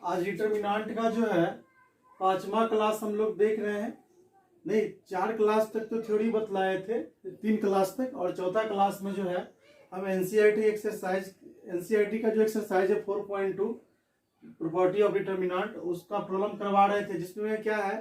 आज डिटर्मिनांट का जो है 5वां क्लास हम लोग देख रहे हैं। नहीं, 4 क्लास तक तो थ्योरी बतलाए थे, 3 क्लास तक, और चौथा क्लास में जो है हम एनसीईआरटी का जो एक्सरसाइज है 4.2 प्रॉपर्टी ऑफ डिटर्मिनांट, उसका प्रॉब्लम करवा रहे थे, जिसमें क्या है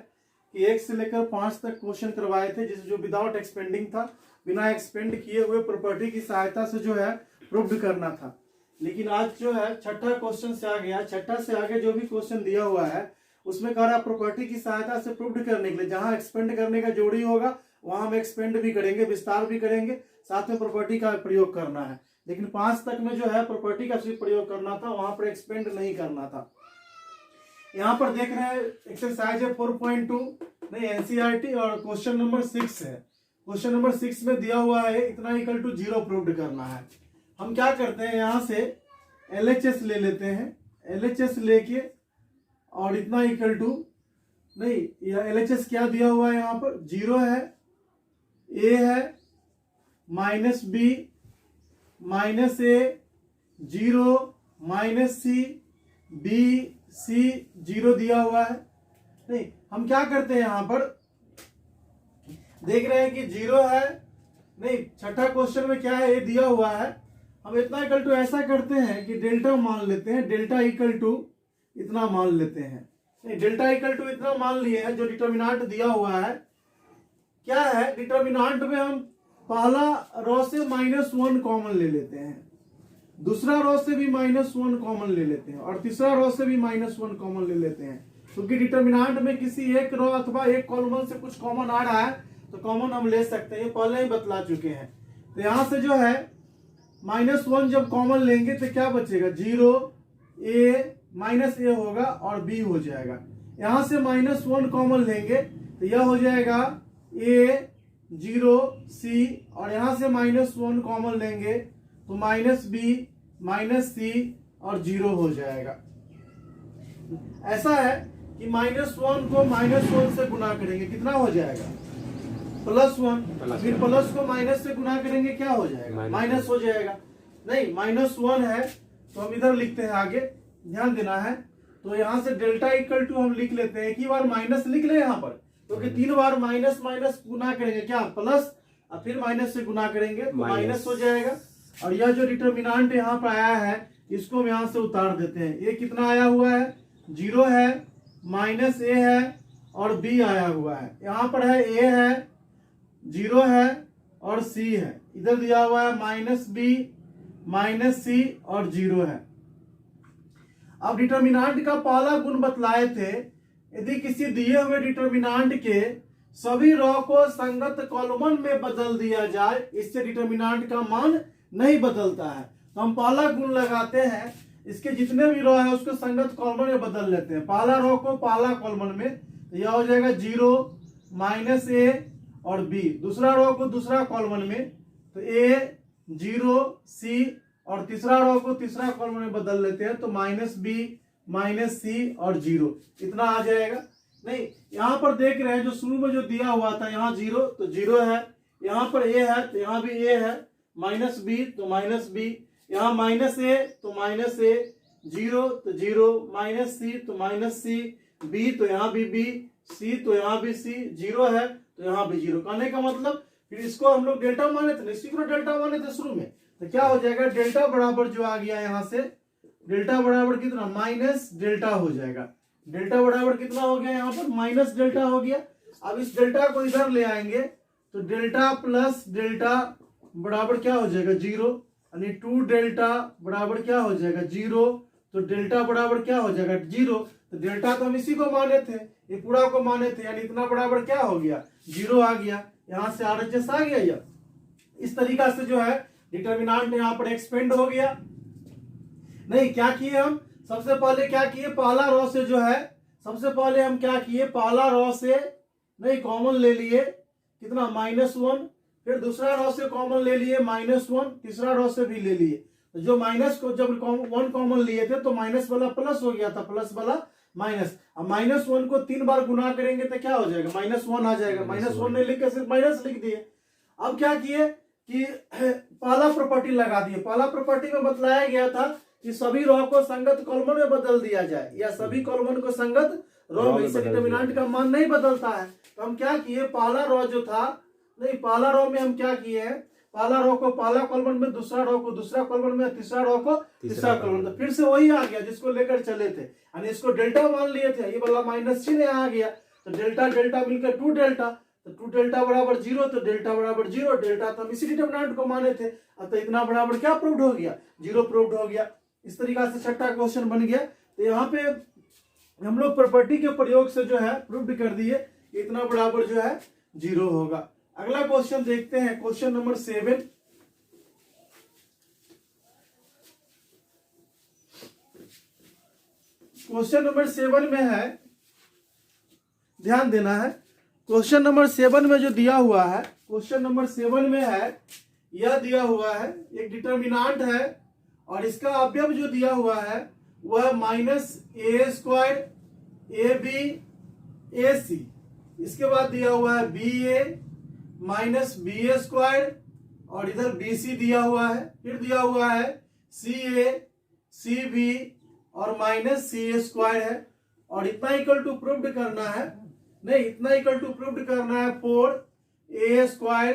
कि 1 से लेकर 5 तक क्वेश्चन करवाए थे, जिस जो विदाउट एक्सपेंडिंग था, बिना एक्सपेंड किए हुए प्रॉपर्टी की सहायता से जो है प्रूव करना था। लेकिन आज जो है छठा क्वेश्चन से आ गया, छठा से आगे जो भी क्वेश्चन दिया हुआ है उसमें कह रहा प्रॉपर्टी की सहायता से प्रूव करने के लिए जहां एक्सपेंड करने का जोड़ी होगा वहां हम एक्सपेंड भी करेंगे, विस्तार भी करेंगे, साथ में प्रॉपर्टी का प्रयोग करना है। लेकिन 5 तक में जो है प्रॉपर्टी का सिर्फ प्रयोग करना था, वहां पर एक्सपेंड नहीं करना था। यहाँ पर देख रहे हैं एक्सरसाइज है 4.2 नहीं एनसीईआरटी, और क्वेश्चन नंबर 6 है। क्वेश्चन नंबर 6 में दिया हुआ है इतना इक्वल टू 0 प्रूव करना है। हम क्या करते हैं, यहाँ से LHS ले लेते हैं, LHS लेके और इतना इक्वल टू नहीं, यह LHS क्या दिया हुआ है, यहाँ पर 0 है, A है, -B, -A, 0, -C, B, C, 0 दिया हुआ है। नहीं, हम क्या करते हैं, यहाँ पर देख रहे हैं कि 0 है। नहीं, छठा क्वेश्चन में क्या है, ये दिया हुआ है। हम इतना इक्वल टू ऐसा करते हैं कि डेल्टा मान लेते हैं, डेल्टा इक्वल टू इतना मान लेते हैं। नहीं, डेल्टा इक्वल टू इतना मान लिए हैं, जो डिटर्मिनांट दिया हुआ है। क्या है, डिटर्मिनांट में हम पहला रो से -1 कॉमन ले लेते हैं, दूसरा रो से भी -1 कॉमन ले लेते हैं, और तीसरा रो से भी -1 कॉमन ले लेते हैं। क्योंकि डिटर्मिनांट में किसी एक रो अथवा एक कॉलम से कुछ कॉमन आ रहा है तो कॉमन हम ले सकते हैं, ये पहले ही बतला चुके हैं। तो यहां से जो है -1 जब कॉमन लेंगे तो क्या बचेगा, 0, A होगा और B हो जाएगा। यहां से -1 कॉमन लेंगे तो यह हो जाएगा A, 0, C, और यहां से -1 कॉमन लेंगे तो -B, C और 0 हो जाएगा। ऐसा है कि -1 को -1 से गुना करेंगे, कितना हो जाएगा, +1, फिर प्लस को माइनस से गुना करेंगे, क्या हो जाएगा, माइनस हो जाएगा। नहीं, -1 है तो हम इधर लिखते हैं, आगे ध्यान देना है। तो यहाँ से डेल्टा इक्वल टू हम लिख लेते हैं, एक ही बार माइनस लिख ले यहाँ पर, क्योंकि 3 बार माइनस माइनस गुना करेंगे, क्या प्लस, और फिर माइनस से गुना करेंगे तो माइनस हो जाएगा। और यह जो डिटर्मिनांट यहाँ पर आया है इसको हम यहाँ से उतार देते हैं। ये कितना आया हुआ है, 0 है, -A है और B आया हुआ है। यहाँ पर है A है, 0 है और C है। इधर दिया हुआ है -B, -C और 0 है। अब डिटर्मिनांट का पहला गुण बतलाए थे, यदि किसी दिए हुए डिटर्मिनांट के सभी रो को संगत कॉलमन में बदल दिया जाए, इससे डिटर्मिनांट का मान नहीं बदलता है। तो हम पहला गुण लगाते हैं, इसके जितने भी रो है उसको संगत कॉलमन में बदल लेते हैं। पहला रो को पहला कॉलमन में, तो यह हो जाएगा 0, -A और B। दूसरा रो को दूसरा कॉलमन में, तो A, 0, C, और तीसरा रो को तीसरा कॉलम में बदल लेते हैं, तो -B, -C और 0 इतना आ जाएगा। नहीं, यहाँ पर देख रहे हैं जो शुरू में जो दिया हुआ था, यहाँ 0 तो 0 है, यहाँ पर A है तो यहाँ भी A है, -B तो -B, यहाँ -A तो -A, 0 तो 0, -C तो -C, B तो यहाँ भी B, C तो यहाँ भी C, 0 है तो यहाँ भी 0। कहने का मतलब फिर इसको हम लोग डेल्टा माने थे, इसी को डेल्टा माने थे शुरू में, तो क्या हो जाएगा, डेल्टा बराबर जो आ गया यहाँ से, डेल्टा बराबर कितना, माइनस डेल्टा हो जाएगा। डेल्टा बराबर कितना हो गया, यहाँ पर माइनस डेल्टा हो गया। अब इस डेल्टा को इधर ले आएंगे तो डेल्टा प्लस डेल्टा बराबर क्या हो जाएगा, 0, यानी 2 डेल्टा बराबर क्या हो जाएगा, 0। तो डेल्टा बराबर क्या हो जाएगा, 0। तो डेल्टा तो हम इसी को माने थे, ये पूरा को माने थे, यानी इतना बराबर क्या हो गया, 0 आ गया। यहाँ से RHS आ गया। यह इस तरीका से जो है डिटर्मिनांट यहाँ पर एक्सपेंड हो गया। नहीं, क्या किए हम, सबसे पहले क्या किए, पहला रो से जो है, सबसे पहले हम क्या किए, पहला रो से नहीं कॉमन ले लिए, कितना, -1, फिर दूसरा रो से कॉमन ले लिए -1, तीसरा रो से भी ले लिए। तो जो माइनस को जब 1 कॉमन लिए थे तो माइनस वाला प्लस हो गया था, प्लस वाला माइनस। अब -1 को 3 बार गुना करेंगे तो क्या हो जाएगा, -1 आ जाएगा। -1 नहीं लिख के सिर्फ माइनस लिख दिए। अब क्या किए कि पहला प्रॉपर्टी लगा दिए। पहला प्रॉपर्टी में बतलाया गया था कि सभी रो को संगत कॉलम में बदल दिया जाए या सभी कॉलम को संगत रो में, इससे डिटर्मिनेंट का मान नहीं बदलता है। तो हम क्या किए, पहला रो जो था, नहीं पहला रो में हम क्या किए हैं, पहला रो को पहला कॉलम में, दूसरा रो को दूसरा कॉलम में, तीसरा रो को तीसरा कॉलम में। फिर से वही आ गया जिसको लेकर चले थे, यानी इसको डेल्टा मान लिए थे, ये वाला माइनस चिन्ह आ गया, तो डेल्टा डेल्टा मिलकर 2 डेल्टा, तो 2 डेल्टा बराबर 0, तो डेल्टा बराबर 0, डेल्टा तो हम इसी डिटर्मिनेंट को माने थे, तो इतना बराबर क्या प्रूव्ड हो गया, 0 प्रूव्ड हो गया। इस तरीका से छठा क्वेश्चन बन गया। तो यहाँ पे हम लोग प्रॉपर्टी के प्रयोग से जो है प्रूव्ड कर दिए इतना बराबर जो है 0 होगा। अगला क्वेश्चन देखते हैं, क्वेश्चन नंबर 7। क्वेश्चन नंबर 7 में है, ध्यान देना है, क्वेश्चन नंबर 7 में जो दिया हुआ है, क्वेश्चन नंबर 7 में है, यह दिया हुआ है एक डिटर्मिनेंट है और इसका अवयव जो दिया हुआ है वह -a² ab ac, इसके बाद दिया हुआ है ba -ba² और इधर bc दिया हुआ है, फिर दिया हुआ है ca cb और -ca² है, और इतना इक्वल टू प्रूव्ड करना है, नहीं इतना इक्वल टू प्रूव्ड करना है 4a²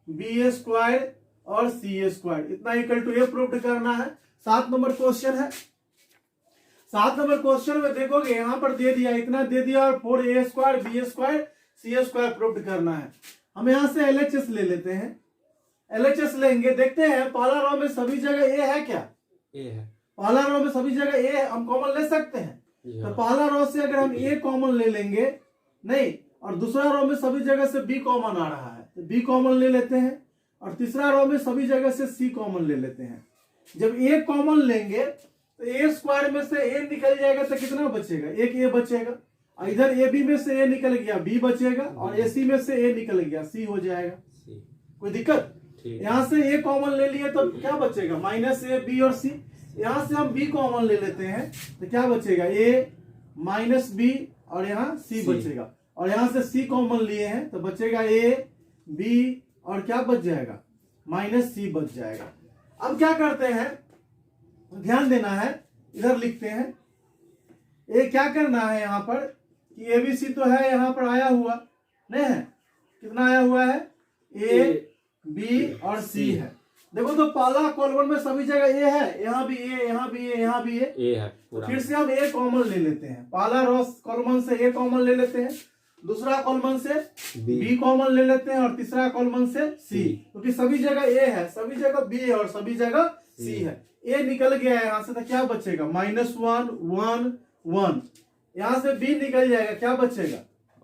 b² और c², इतना इक्वल टू ये प्रूव्ड करना है। 7 नंबर क्वेश्चन है। 7 नंबर क्वेश्चन में देखोगे यहाँ पर दे दिया, इतना दे दिया और 4a² b² c² प्रूव्ड करना है। हम यहाँ से LHS ले लेते हैं, LHS लेंगे, देखते हैं पहला रो में सभी जगह a है क्या, ए है, पहला रो में सभी जगह a है, हम कॉमन ले सकते हैं। तो पहला रो से अगर हम a कॉमन ले लेंगे, नहीं, और दूसरा रो में सभी जगह से b कॉमन आ रहा है तो b कॉमन ले लेते हैं, और तीसरा रो में सभी जगह से c कॉमन ले लेते हैं। जब a कॉमन लेंगे तो a² में से a निकल जाएगा तो कितना बचेगा, एक a बचेगा, और इधर ab में से a निकल गया b बचेगा, और ac में से a निकल गया c हो जाएगा। कोई दिक्कत, यहाँ से a कॉमन ले लिए तो क्या बचेगा, -a b और c। यहाँ से हम b कॉमन ले लेते हैं तो क्या बचेगा, a -b और यहाँ c बचेगा, और यहाँ से c कॉमन लिए हैं तो बचेगा a b और क्या बच जाएगा, -c बच जाएगा। अब क्या करते हैं, ध्यान देना है, इधर लिखते हैं, ये क्या करना है यहाँ पर कि ABC तो है यहाँ पर आया हुआ नहीं है, कितना आया हुआ है, A B और C है। देखो तो पहला कॉलम में सभी जगह A है, यहाँ भी A, यहाँ भी A, यहाँ भी A है पूरा। फिर से हम A कॉमन ले लेते हैं, पहला रो कॉलम से A कॉमन ले लेते हैं, दूसरा कॉलम से B कॉमन ले लेते हैं, और तीसरा कॉलम से C, क्योंकि सभी जगह A है, सभी जगह B है और सभी जगह C है। A निकल गया है यहाँ से तो क्या बचेगा, -1 1 1, यहाँ से B निकल जाएगा, क्या बचेगा,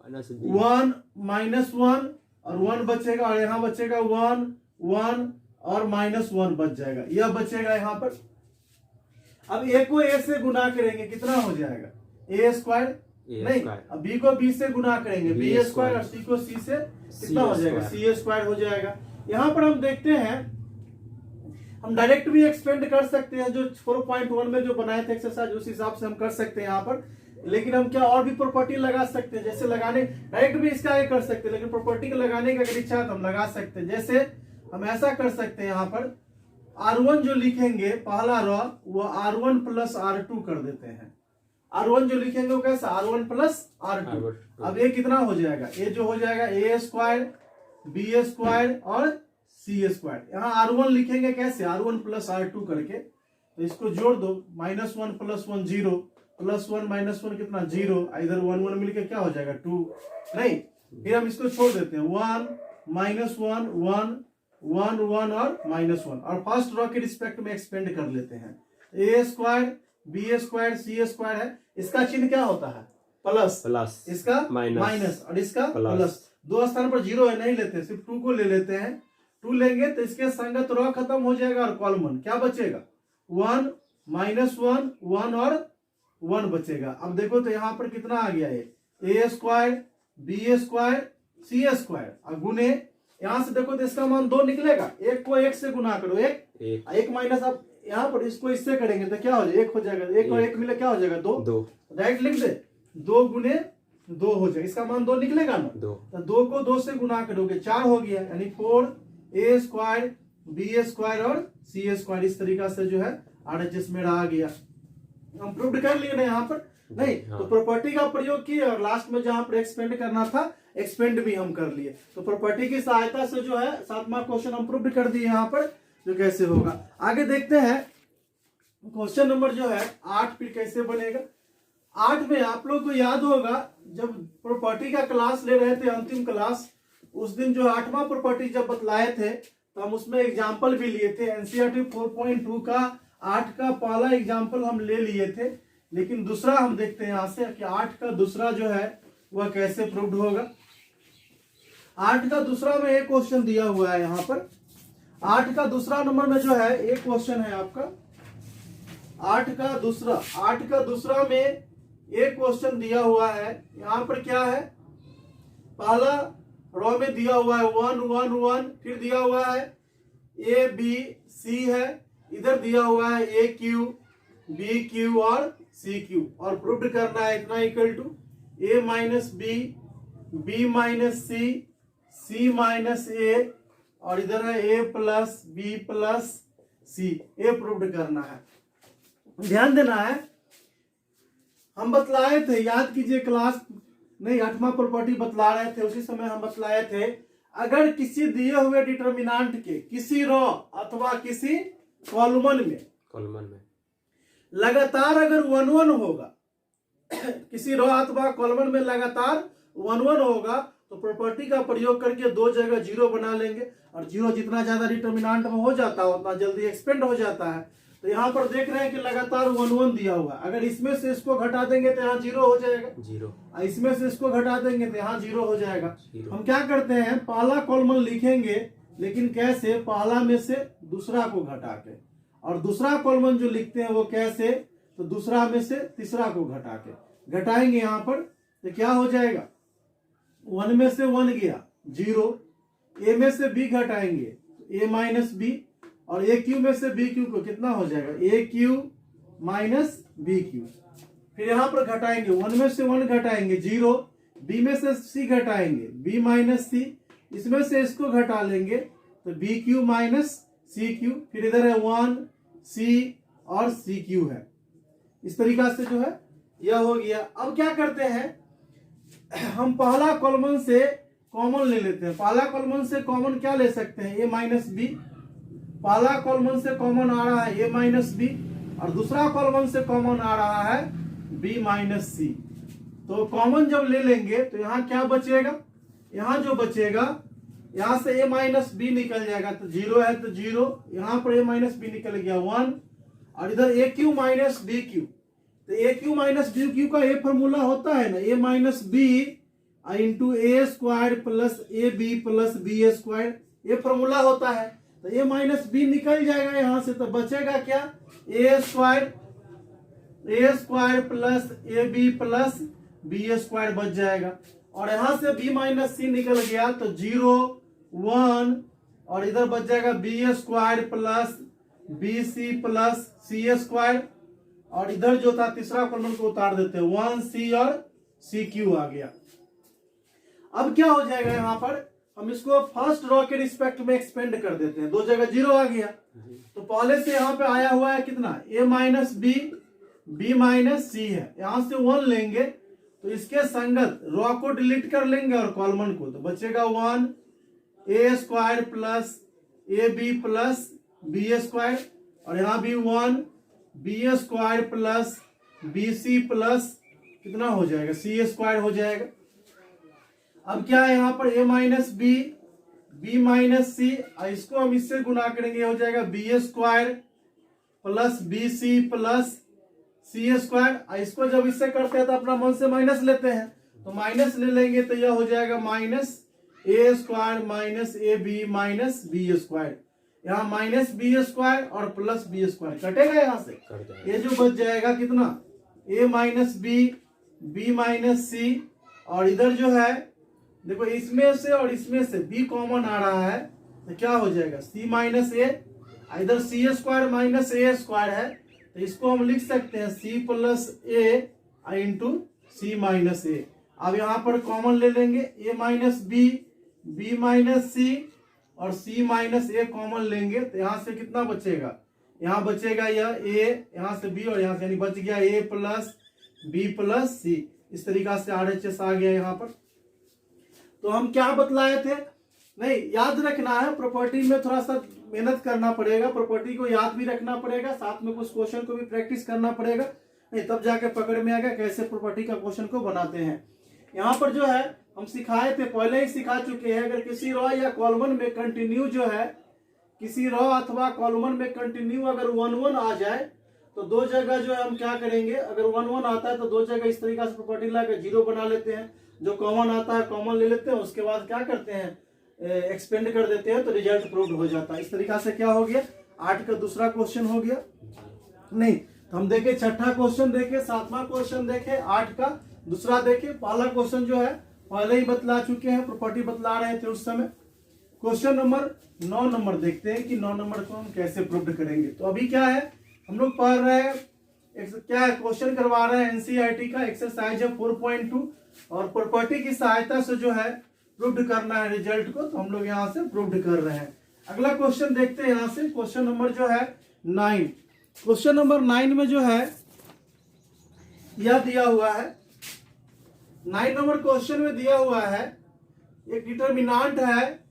1 -1 और 1 बचेगा, और यहाँ बचेगा 1 1 और -1 बच जाएगा, यह बचेगा यहाँ पर। अब A को A से गुना करेंगे, कितना हो जाएगा, a² नहीं, अब B को B से गुना करेंगे, b² और C को C से कितना हो जाएगा, c² हो जाएगा। यहाँ पर हम देखते हैं, हम डायरेक्ट भी एक्सपेंड कर सकते हैं, जो 4.1 में जो बनाए थे एक्सरसाइज उस हिसाब से हम कर सकते हैं यहाँ पर, लेकिन हम क्या और भी प्रॉपर्टी लगा सकते हैं, जैसे लगाने डायरेक्ट भी इसका आगे कर सकते हैं, लेकिन प्रॉपर्टी का लगाने का अगर इच्छा है तो हम लगा सकते हैं। जैसे हम ऐसा कर सकते हैं, यहाँ पर R1 जो लिखेंगे पहला रो वो R1 + R2 कर देते हैं, R1 जो लिखेंगे वो कैसा, R1 + R2। अब ये कितना हो जाएगा, ये जो हो जाएगा a² b² और c²। यहाँ R1 लिखेंगे कैसे, R1 + R2 करके, तो इसको जोड़ दो, -1 + 1 0, +1 -1 कितना 0, इधर 1 1 मिलके क्या हो जाएगा 2, नहीं, फिर हम इसको छोड़ देते हैं, 1 -1 1 1 1 और -1, और फर्स्ट रो के रिस्पेक्ट में एक्सपेंड कर लेते हैं। a² b² c² है, इसका चिन्ह क्या होता है, प्लस, इसका माइनस और इसका प्लस। दो स्थान पर 0 है, नहीं लेते, सिर्फ 2 को ले लेते हैं, 2 लेंगे तो इसके संगत रो खत्म हो जाएगा और कॉलम क्या बचेगा, 1 -1 1 और 1 बचेगा। अब देखो तो यहाँ पर कितना आ गया है, a² b² c², और गुने यहाँ से देखो तो इसका मान 2 निकलेगा, 1 को 1 से गुना करो, 1 माइनस, अब यहाँ पर इसको इससे करेंगे तो क्या हो जाएगा, 1 हो जाएगा, 1 और 1 मिले क्या हो जाएगा 2, राइट लिख दे, 2 गुने 2 हो जाएगा, इसका मान 2 निकलेगा ना, तो 2 को 2 से गुना करोगे 4 हो गया, यानी 4 a² b² और c²। इस तरीका से जो है RHS मेरा आ गया, हम प्रूव कर लिए ना यहाँ पर नहीं। तो प्रॉपर्टी का प्रयोग किए और लास्ट में जहां पर एक्सपेंड करना था एक्सपेंड भी हम कर लिए। तो प्रॉपर्टी की सहायता से जो है 7वां क्वेश्चन हम प्रूव कर दिए यहाँ पर, जो कैसे होगा। आगे देखते हैं क्वेश्चन नंबर जो है 8 फिर कैसे बनेगा। 8 में आप लोग को याद होगा जब प्रॉपर्टी का क्लास ले रहे थे अंतिम क्लास, उस दिन जो 8वां प्रॉपर्टी जब बतलाए थे तो हम उसमें एग्जाम्पल भी लिए थे। एनसीईआरटी 4.2 का 8 का पहला एग्जाम्पल हम ले लिए थे, लेकिन दूसरा हम देखते हैं यहाँ से कि 8 का दूसरा जो है वह कैसे प्रूव्ड होगा। 8 का दूसरा में एक क्वेश्चन दिया हुआ है यहाँ पर। 8 का दूसरा नंबर में जो है एक क्वेश्चन है आपका 8 का दूसरा में एक क्वेश्चन दिया हुआ है। यहाँ पर क्या है, पहला रो में दिया हुआ है 1 1 1, फिर दिया हुआ है A B C है, इधर दिया हुआ है A Q B Q और C Q, और प्रूव करना है इतना equal to A minus B B minus C C minus A, और इधर है A plus B plus C, ये प्रूव करना है। ध्यान देना है, हम बतलाए थे, याद कीजिए क्लास नहीं 8वां प्रॉपर्टी बतला रहे थे, उसी समय हम बतलाए थे अगर किसी दिए हुए डिटर्मिनेंट के किसी रो अथवा किसी कॉलम में लगातार अगर 1 1 होगा किसी रो अथवा कॉलम में लगातार 1 1 होगा तो प्रॉपर्टी का प्रयोग करके दो जगह 0 बना लेंगे, और 0 जितना ज्यादा डिटर्मिनेंट में हो जाता है उतना जल्दी एक्सपेंड हो जाता है। तो यहाँ पर देख रहे हैं कि लगातार 1 1 दिया हुआ है, अगर इसमें से इसको घटा देंगे तो यहाँ 0 हो जाएगा, 0 इसमें से इसको घटा देंगे तो यहाँ 0 हो जाएगा। हम क्या करते हैं, पहला कॉलम लिखेंगे, लेकिन कैसे, पहला में से दूसरा को घटा के, और दूसरा कॉलम जो लिखते हैं वो कैसे, तो दूसरा में से तीसरा को घटा के घटाएंगे यहाँ पर, तो क्या हो जाएगा 1 में से 1 गया 0, A में से B घटाएंगे A माइनस B, और ए क्यू में से बी क्यू को कितना हो जाएगा ए क्यू माइनस बी क्यू, फिर यहां पर घटाएंगे 1 में से 1 घटाएंगे 0, बी में से सी घटाएंगे बी माइनस सी, इसमें से इसको घटा लेंगे तो B Q minus C Q, फिर इधर है 1 सी और सी क्यू है। इस तरीका से जो है यह हो गया। अब क्या करते हैं, हम पहला कॉलम से कॉमन ले लेते हैं। पहला कॉलम से कॉमन क्या ले सकते हैं, ए माइनस बी, पहला कॉलम से कॉमन आ रहा है ए माइनस बी, और दूसरा कॉलम से कॉमन आ रहा है बी माइनस सी। तो कॉमन जब ले लेंगे तो यहाँ क्या बचेगा, यहाँ जो बचेगा यहाँ से ए माइनस बी निकल जाएगा, तो 0 है तो 0, यहाँ पर ए माइनस बी निकल गया 1, और इधर a q minus b q, तो a q minus b q का ये फॉर्मूला होता है ना, a minus b into a square plus a b plus b a square, ये फॉर्मूला होता है। तो ए माइनस बी निकल जाएगा यहाँ से, तो बचेगा क्या, a square plus a b plus b square बच जाएगा, और यहाँ से बी माइनस सी निकल गया तो 0 1, और इधर बच जाएगा b square plus b c plus c square, और इधर जो था तीसरा कॉलम को उतार देते हैं 1 सी और सी क्यू आ गया। अब क्या हो जाएगा, यहाँ पर हम इसको फर्स्ट रो के रिस्पेक्ट में एक्सपेंड कर देते हैं, दो जगह 0 आ गया, तो पहले से यहाँ पे आया हुआ है कितना, a minus b b minus c है, यहां से 1 लेंगे तो इसके संगत रो को डिलीट कर लेंगे और कॉलम को, तो बचेगा 1 a square plus a b plus b square, और यहाँ भी 1 b square plus b c plus कितना हो जाएगा सी स्क्वायर हो जाएगा। अब क्या है यहाँ पर a minus b b minus c, इसको हम इससे गुना करेंगे हो जाएगा b square plus b c plus c square. इसको जब इससे करते हैं तो अपना मन से माइनस लेते हैं, तो माइनस ले लेंगे तो यह हो जाएगा minus a square minus a b minus b square, यहाँ माइनस बी स्क्वायर और प्लस बी स्क्वायर कटेगा यहाँ से, ये जो बच जाएगा कितना a minus b b minus c, और इधर जो है देखो इसमें से और इसमें से b कॉमन आ रहा है तो क्या हो जाएगा c माइनस ए, इधर c square minus a square है तो इसको हम लिख सकते हैं c plus a into c minus a. अब यहाँ पर कॉमन ले लेंगे a minus b b minus c और c माइनस ए कॉमन लेंगे तो यहाँ से कितना बचेगा यहाँ बचेगा यह ए, यहाँ से बी और यहाँ से, यानी बच गया ए प्लस बी प्लस सी। इस तरीका से RHS आ गया यहाँ पर। तो हम क्या बतलाए थे, नहीं याद रखना है, प्रॉपर्टी में थोड़ा सा मेहनत करना पड़ेगा, प्रॉपर्टी को याद भी रखना पड़ेगा, साथ में कुछ क्वेश्चन को भी प्रैक्टिस करना पड़ेगा, नहीं तब जाके पकड़ में आएगा कैसे प्रॉपर्टी का क्वेश्चन को बनाते हैं। यहाँ पर जो है हम सिखाए थे, पहले ही सिखा चुके हैं, अगर किसी रो या कॉलम में कंटिन्यू जो है, किसी रो अथवा कॉलम में कंटिन्यू अगर 1 1 आ जाए तो दो जगह जो है हम क्या करेंगे, अगर 1 1 आता है तो दो जगह इस तरीका से प्रॉपर्टी लाकर 0 बना लेते हैं, जो कॉमन आता है कॉमन ले लेते हैं, उसके बाद क्या करते हैं एक्सपेंड कर देते हैं तो रिजल्ट प्रूव्ड हो जाता है। इस तरीका से क्या हो गया, 8 का दूसरा क्वेश्चन हो गया। नहीं तो हम देखे छठा क्वेश्चन देखे, सातवां क्वेश्चन देखे, 8 का दूसरा देखे। पहला क्वेश्चन जो है पहले ही बतला चुके हैं, प्रॉपर्टी बतला रहे थे उस समय। क्वेश्चन नंबर 9 नंबर देखते हैं कि 9 नंबर को हम कैसे प्रूव्ड करेंगे। तो अभी क्या है, हम लोग पढ़ रहे हैं क्या है, क्वेश्चन करवा रहे हैं एनसीईआरटी का, एक्सरसाइज है 4.2 और प्रॉपर्टी की सहायता से जो है प्रूव्ड करना है रिजल्ट को, तो हम लोग यहाँ से प्रूव्ड कर रहे हैं। अगला क्वेश्चन देखते हैं यहाँ से, क्वेश्चन नंबर जो है 9। क्वेश्चन नंबर 9 में जो है यह दिया हुआ है, 9 नंबर क्वेश्चन में दिया हुआ है एक डिटर्मिनांट है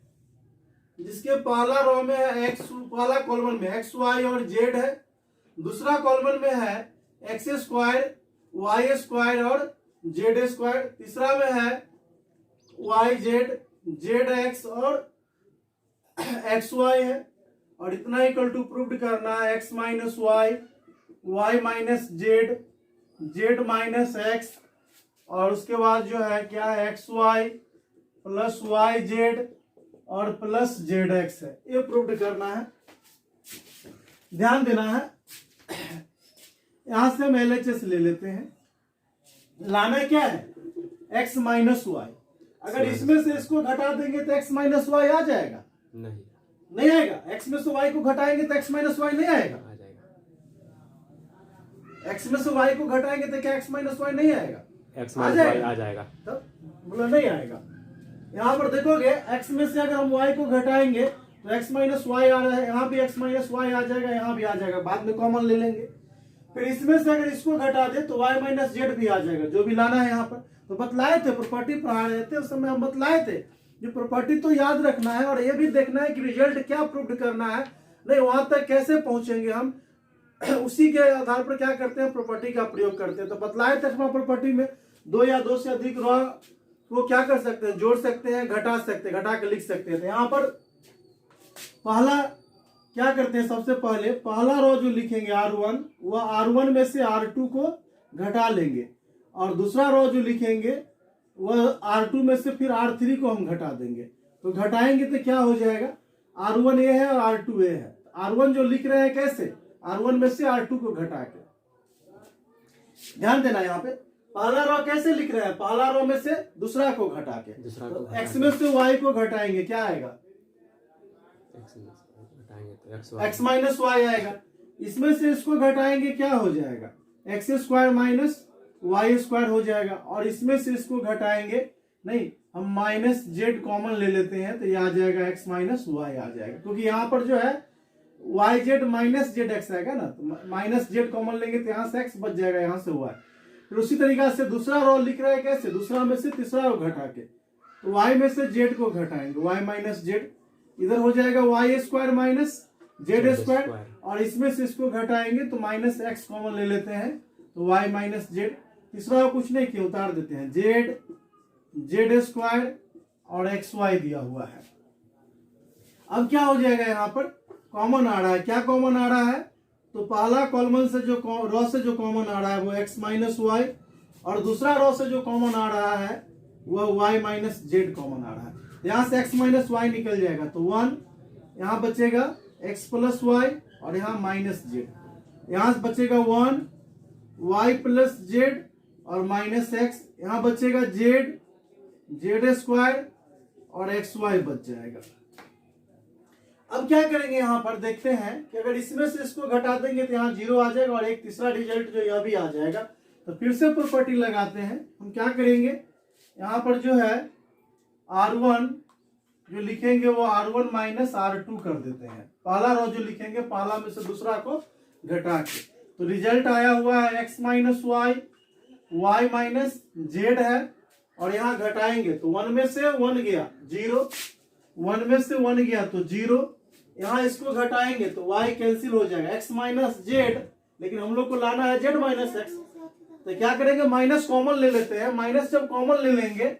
जिसके पहला रो में है एक्स, पहला कॉलम में एक्स वाई और जेड है, दूसरा कॉलम में है एक्स स्क्वायर वाई स्क्वायर और जेड स्क्वायर, तीसरा में है वाई जेड जेड एक्स और एक्स वाई है, और इतना इक्वल टू प्रूव्ड करना है X minus Y, Y minus Z, Z minus X, और उसके बाद जो है क्या है X Y plus Y Z और प्लस जेड एक्स है, ये प्रूव्ड करना है। ध्यान देना है, यहां से हम LHS ले लेते हैं। लाना क्या है x माइनस वाई, अगर इसमें से इसको घटा देंगे तो x माइनस वाई आ जाएगा, नहीं आएगा। x में से y को घटाएंगे तो x माइनस वाई नहीं आएगा, x में से y को घटाएंगे तो क्या x माइनस वाई नहीं आएगा, x माइनस वाई आ जाएगा, तब बोला नहीं आएगा। यहाँ पर देखोगे x में से अगर हम y को घटाएंगे तो x माइनस वाई आ रहा है, यहाँ भी x माइनस वाई आ जाएगा, यहाँ भी आ जाएगा, बाद में कॉमन ले लेंगे। फिर इसमें से अगर इसको घटा दे तो y माइनस जेड भी आ जाएगा, जो भी लाना है यहाँ पर। तो बतलाए थे, प्रॉपर्टी पढ़ा रहे थे उस समय हम बतलाए थे, जो प्रॉपर्टी तो याद रखना है और ये भी देखना है कि रिजल्ट क्या प्रूव्ड करना है, नहीं वहां तक कैसे पहुंचेंगे हम उसी के आधार पर क्या करते हैं प्रॉपर्टी का प्रयोग करते हैं। तो बतलाए थे प्रॉपर्टी में 2 या 2 से अधिक रो को क्या कर सकते हैं, जोड़ सकते हैं, घटा सकते हैं, घटा के लिख सकते हैं। तो यहाँ पर पहला क्या करते हैं, सबसे पहले पहला रो जो लिखेंगे R1, वह R1 में से R2 को घटा लेंगे, और दूसरा रो जो लिखेंगे वह R2 में से फिर R3 को हम घटा देंगे। तो घटाएंगे तो क्या हो जाएगा, R1 ये है और R2 ये है। R1 जो लिख रहे हैं कैसे, R1 में से R2 को घटा के, ध्यान देना यहाँ पे पहला रो कैसे लिख रहे हैं, पहला रो में से दूसरा को घटा के, तो x में से y को घटाएंगे क्या आएगा, x माइनस वाई आएगा। इसमें से इसको घटाएंगे क्या हो जाएगा, X square minus Y square हो जाएगा, और इसमें से इसको घटाएंगे, नहीं हम माइनस जेड कॉमन ले लेते हैं तो ये आ जाएगा एक्स माइनस वाई आ जाएगा, क्योंकि यहाँ पर जो है Y Z minus Z X आएगा ना, तो माइनस जेड कॉमन लेंगे तो यहाँ से एक्स बच जाएगा, यहाँ से वाई। फिर उसी तरीका से दूसरा रो लिख रहा है कैसे, दूसरा में से तीसरा रो घटा के, तो वाई में से जेड को घटाएंगे, वाई माइनस जेड, इधर हो जाएगा Y square minus Z square, और इसमें से इसको घटाएंगे तो माइनस एक्स कॉमन ले लेते हैं तो वाई माइनस जेड, तीसरा कुछ नहीं किया उतार देते हैं, जेड जेड स्क्वायर और एक्स वाई दिया हुआ है। अब क्या हो जाएगा, यहाँ पर कॉमन आ रहा है, क्या कॉमन आ रहा है, तो पहला कॉलम से जो रो से जो कॉमन आ रहा है वो एक्स माइनस वाई, और दूसरा रो से जो कॉमन आ रहा है वह वाई माइनस जेड कॉमन आ रहा है। यहाँ से एक्स माइनस वाई निकल जाएगा तो 1, यहाँ बचेगा एक्स प्लस वाई और यहाँ माइनस जेड, यहाँ से बचेगा 1 वाई प्लस जेड और माइनस एक्स, यहाँ बचेगा जेड जेड स्क्वायर और एक्स वाई बच जाएगा। अब क्या करेंगे, यहाँ पर देखते हैं कि अगर इसमें से इसको घटा देंगे तो यहाँ 0 आ जाएगा और एक तीसरा रिजल्ट जो यह भी आ जाएगा। तो फिर से प्रॉपर्टी लगाते हैं, हम क्या करेंगे, यहाँ पर जो है R1 जो लिखेंगे वो R1 माइनस R2 कर देते हैं। पहला रो जो लिखेंगे पहला में से दूसरा को घटा के, तो रिजल्ट आया हुआ है x minus Y, y minus Z है, और यहाँ घटाएंगे तो 1 में से 1 गया 0, 1 में से 1 गया तो 0, यहाँ इसको घटाएंगे तो y कैंसिल हो जाएगा, x माइनस जेड, लेकिन हम लोग को लाना है z माइनस एक्स, तो क्या करेंगे माइनस कॉमन ले लेते हैं। माइनस जब कॉमन ले लेंगे,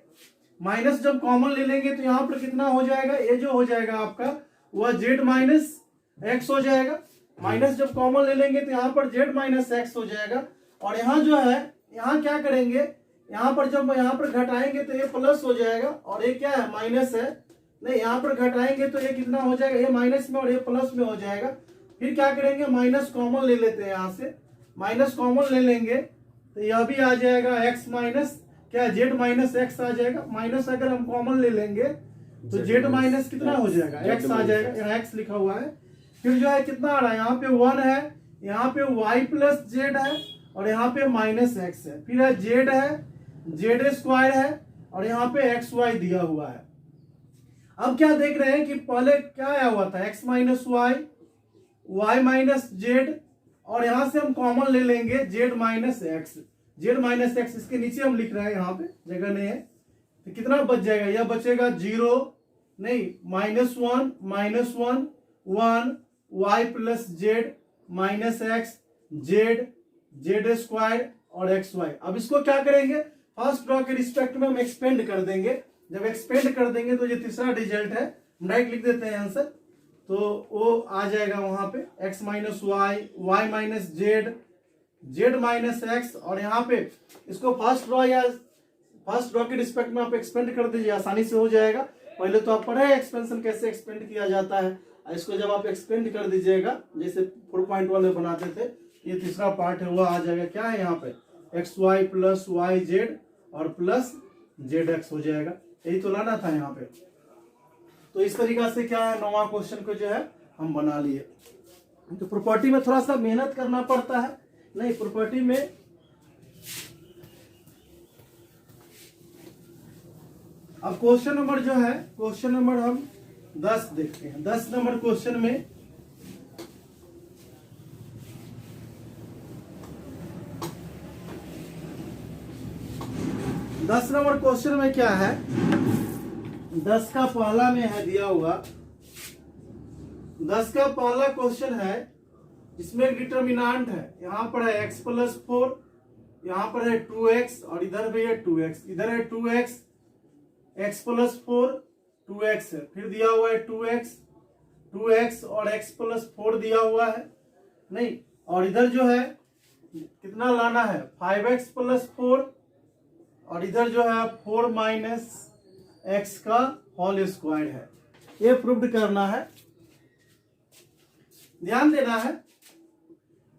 माइनस जब कॉमन ले लेंगे तो यहाँ पर कितना हो जाएगा, ये जो हो जाएगा आपका वह z माइनस एक्स हो जाएगा। माइनस जब कॉमन ले लेंगे तो यहाँ पर z माइनस एक्स हो जाएगा, और यहाँ जो है यहाँ क्या करेंगे, यहाँ पर जब यहाँ पर घटाएंगे तो ये प्लस हो जाएगा, और ये क्या है माइनस है, नहीं यहाँ पर घटाएंगे तो ये कितना हो जाएगा, ये माइनस में और ये प्लस में हो जाएगा। फिर क्या करेंगे माइनस कॉमन ले लेते हैं, यहाँ से माइनस कॉमन ले लेंगे तो यह भी आ जाएगा x माइनस क्या z माइनस एक्स आ जाएगा। माइनस अगर हम कॉमन ले लेंगे तो z माइनस कितना हो जाएगा, x आ जाएगा, यहाँ x लिखा हुआ है। फिर जो है कितना आ रहा है, यहाँ पे 1 है, यहाँ पे y प्लस जेड है, और यहाँ पे माइनस एक्स है, फिर है z है, जेड स्क्वायर है, और यहाँ पे एक्स वाई दिया हुआ है। अब क्या देख रहे हैं कि पहले क्या आया हुआ था, x minus Y, Y minus Z, और यहां से हम कॉमन ले लेंगे z minus X, Z minus X, इसके नीचे हम लिख रहे हैं, यहाँ पे जगह नहीं है, तो कितना बच जाएगा, यह बचेगा 0 नहीं -1 -1 1 y plus Z minus X Z, Z square और एक्स वाई। अब इसको क्या करेंगे, फर्स्ट ड्रॉ के रिस्पेक्ट में हम एक्सपेंड कर देंगे। जब एक्सपेंड कर देंगे तो ये तीसरा रिजल्ट है, हम डायरेक्ट लिख देते हैं आंसर, तो वो आ जाएगा वहां पे x minus Y, Y minus Z, Z minus X, और यहाँ पे इसको फर्स्ट ड्रॉ या फर्स्ट ड्रॉ के रिस्पेक्ट में आप एक्सपेंड कर दीजिए, आसानी से हो जाएगा। पहले तो आप पढ़े एक्सपेंशन कैसे एक्सपेंड किया जाता है, इसको जब आप एक्सपेंड कर दीजिएगा जैसे 4 वाले बनाते थे, ये तीसरा पार्ट है वो आ जाएगा, क्या है यहाँ पे X Y plus Y Z और प्लस जेड एक्स हो जाएगा, यही तो लाना था यहाँ पे। तो इस तरीका से क्या है 9वां क्वेश्चन को जो है हम बना लिए। तो प्रॉपर्टी में थोड़ा सा मेहनत करना पड़ता है, नहीं प्रॉपर्टी में अब क्वेश्चन नंबर जो है, क्वेश्चन नंबर हम 10 देखते हैं। 10 नंबर क्वेश्चन में क्या है, 10 का पहला में है दिया हुआ, 10 का पहला क्वेश्चन है जिसमें डिटर्मिनेंट है, यहाँ पर है x प्लस 4, यहाँ पर है 2x, और इधर भी है 2x, इधर है 2x, x प्लस 4 2x है, फिर दिया हुआ है 2x और x प्लस 4 दिया हुआ है, नहीं, और इधर जो है कितना लाना है 5x प्लस 4, और इधर जो है 4 माइनस एक्स का होल स्क्वायर है, ये प्रूव्ड करना है। ध्यान देना है,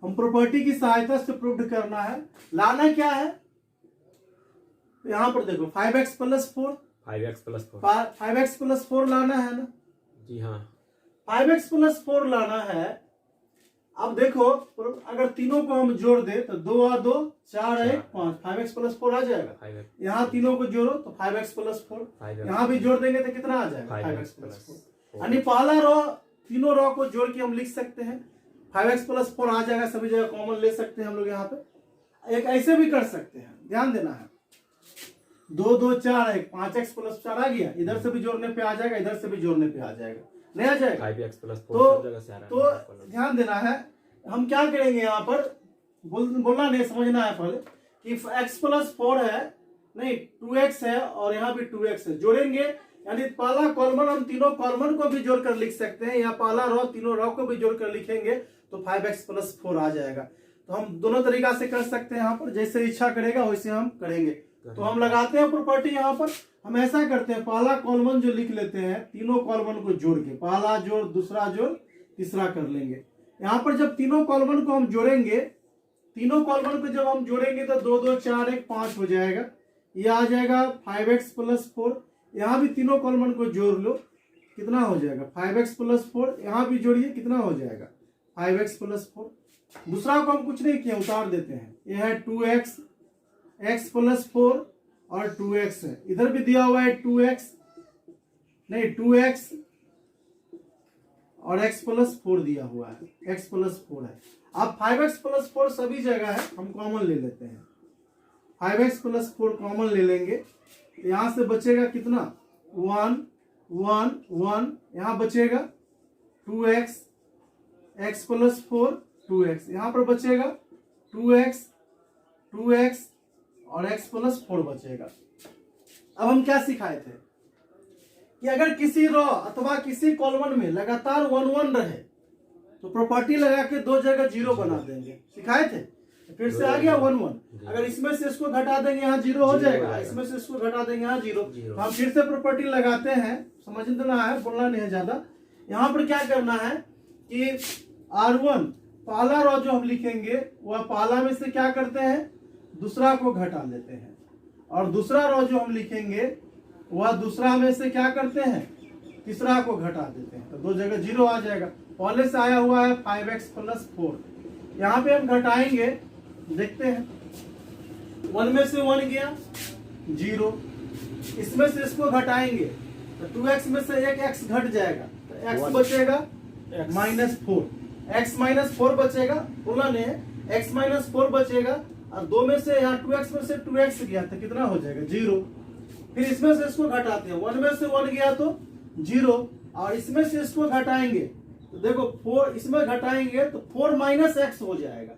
हम प्रॉपर्टी की सहायता से प्रूव्ड करना है। लाना क्या है, तो यहां पर देखो 5x प्लस 4, 5x प्लस 4 लाना है ना जी हाँ, 5x प्लस 4 लाना है। अब देखो अगर तीनों को हम जोड़ दे तो 2 और 2 4 1 5, 5x प्लस 4 आ जाएगा। यहाँ तीनों को जोड़ो तो 5x प्लस 4, यहाँ भी जोड़ देंगे तो कितना आ जाएगा 5x प्लस 4। यानी पहला रो तीनों रो को जोड़ के हम लिख सकते हैं, 5x प्लस 4 आ जाएगा, सभी जगह कॉमन ले सकते हैं हम लोग। यहाँ पे एक ऐसे भी कर सकते हैं, ध्यान देना है, 2 2 4 1 5x प्लस 4 आ गया, इधर से भी जोड़ने पे आ जाएगा, इधर से भी जोड़ने पे आ जाएगा, नहीं आ जाएगा 5x प्लस 4 तो ध्यान देना है। हम क्या करेंगे यहाँ पर बोलना नहीं, समझना है पहले कि x प्लस 4 है, नहीं 2x है, और यहाँ भी 2x है, जोड़ेंगे यानी पहला कॉलमन हम तीनों कॉलमन को भी जोड़कर लिख सकते हैं, या पहला रो तीनों रो को भी जोड़कर लिखेंगे तो 5x प्लस 4 आ जाएगा। तो हम दोनों तरीका से कर सकते हैं, यहाँ पर जैसे इच्छा करेगा वैसे हम करेंगे। तो हम लगाते हैं प्रॉपर्टी, यहाँ पर हम ऐसा करते हैं, पहला कॉलमन जो लिख लेते हैं, तीनों कॉलमन को जोड़ के पहला जोड़ दूसरा जोड़ तीसरा कर लेंगे। यहाँ पर जब तीनों कॉलमन को हम जोड़ेंगे, तीनों कॉलमन को जब हम जोड़ेंगे तो 2 2 4 1 5 हो जाएगा, ये आ जाएगा 5x प्लस 4। यहाँ भी तीनों कॉलमन को जोड़ लो, कितना हो जाएगा 5x प्लस 4, यहाँ भी जोड़िए कितना हो जाएगा 5x प्लस 4। दूसरा को हम कुछ नहीं किया, उतार देते हैं, यह है 2x, x प्लस 4 और 2x है, इधर भी दिया हुआ है 2x, नहीं 2x और x प्लस 4 दिया हुआ है, x प्लस 4 है। अब 5x प्लस 4 सभी जगह है, हम कॉमन ले लेते हैं। 5x प्लस 4 कॉमन ले लेंगे, यहां से बचेगा कितना 1 1 1, यहां बचेगा 2x, x प्लस 4 2x, यहां पर बचेगा 2x 2x और x प्लस 4 बचेगा। अब हम क्या सिखाए थे कि अगर किसी रो अथवा किसी कॉलम में लगातार 1 1 रहे तो प्रॉपर्टी लगा के दो जगह 0 बना देंगे, सिखाए थे। फिर से आ गया 1 1, अगर इसमें से इसको घटा देंगे यहाँ 0 हो जाएगा, इसमें से इसको घटा देंगे यहाँ 0। तो हम फिर से प्रॉपर्टी लगाते हैं, समझना है, बोलना नहीं है ज्यादा। यहाँ पर क्या करना है कि R1 पहला रो जो हम लिखेंगे वह पहला में से क्या करते हैं, दूसरा को घटा लेते हैं, और दूसरा रो जो हम लिखेंगे वह दूसरा में से क्या करते हैं, तीसरा को घटा देते हैं, तो दो जगह 0 आ जाएगा। पहले से आया हुआ है 5x प्लस 4, यहाँ पे हम घटाएंगे, देखते हैं 1 में से 1 गया 0, इसमें से इसको घटाएंगे तो 2x में से एक x घट जाएगा, तो x बचेगा -4, x -4 बचेगा, बोला नहीं है, x -4 बचेगा, और 2 में से यहाँ 2x में से 2x गया तो कितना हो जाएगा 0। फिर इसमें से इसको घटाते हैं, 1 में से 1 गया तो 0, और इसमें से इसको घटाएंगे तो देखो 4, इसमें घटाएंगे तो 4 - x हो जाएगा,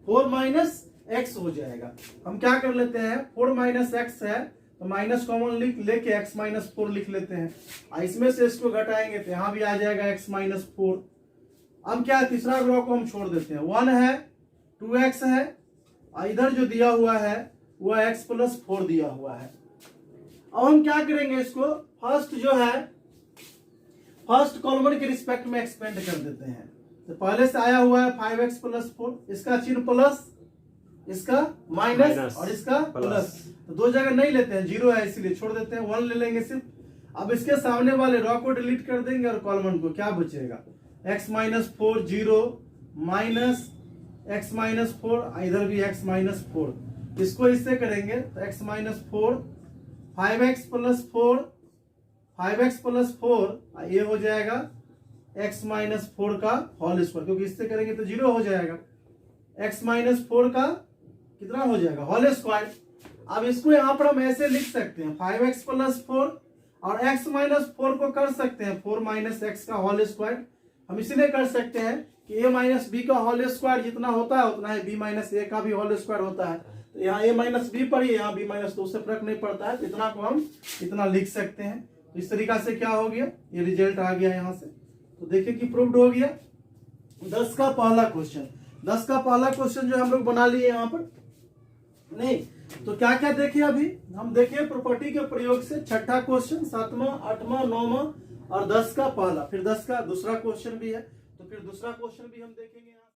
4 - x हो जाएगा। हम क्या कर लेते हैं, 4 - x है तो माइनस कॉमन लेके x -4 लिख लेते हैं, और इसमें से इसको घटाएंगे तो यहाँ भी आ जाएगा x -4। अब क्या, तीसरा रो को हम छोड़ देते हैं, 1 है 2x है, और इधर जो दिया हुआ है वह x प्लस 4 दिया हुआ है। अब हम क्या करेंगे, इसको फर्स्ट जो है फर्स्ट कॉलम के रिस्पेक्ट में एक्सपेंड कर देते हैं। तो पहले से आया हुआ है 5x प्लस 4, इसका चिन्ह प्लस, इसका माइनस और इसका प्लस, तो दो जगह नहीं लेते हैं, 0 है इसीलिए छोड़ देते हैं, 1 ले लेंगे सिर्फ। अब इसके सामने वाले रो को डिलीट कर देंगे और कॉलम को, क्या बचेगा x -4 0 माइनस x -4, इधर भी x -4, इसको इससे करेंगे तो x -4 5x plus 4 5x plus 4, ये हो जाएगा x -4 का होल स्क्वायर, क्योंकि इससे करेंगे तो 0 हो जाएगा, x -4 का कितना हो जाएगा होल स्क्वायर। अब इसको यहाँ पर हम ऐसे लिख सकते हैं 5x प्लस 4, और x -4 को कर सकते हैं 4 - x का होल स्क्वायर। हम इसलिए कर सकते हैं कि a - b का होल स्क्वायर जितना होता है उतना है b - a का भी होल स्क्वायर होता है, तो यहाँ a - b पढ़िए, यहाँ b - 2 से फर्क नहीं पड़ता है, तो इतना को हम इतना लिख सकते हैं। तो इस तरीका से क्या हो गया, ये रिजल्ट आ गया यहाँ से, तो देखिए कि प्रूव्ड हो गया। 10 का पहला क्वेश्चन, 10 का पहला क्वेश्चन जो हम लोग बना लिए यहाँ पर नहीं, तो क्या क्या देखे अभी हम देखे प्रॉपर्टी के प्रयोग से, छठा क्वेश्चन, 7वां 8वां 9वां और 10 का पहला, फिर 10 का दूसरा क्वेश्चन भी है, तो फिर दूसरा क्वेश्चन भी हम देखेंगे।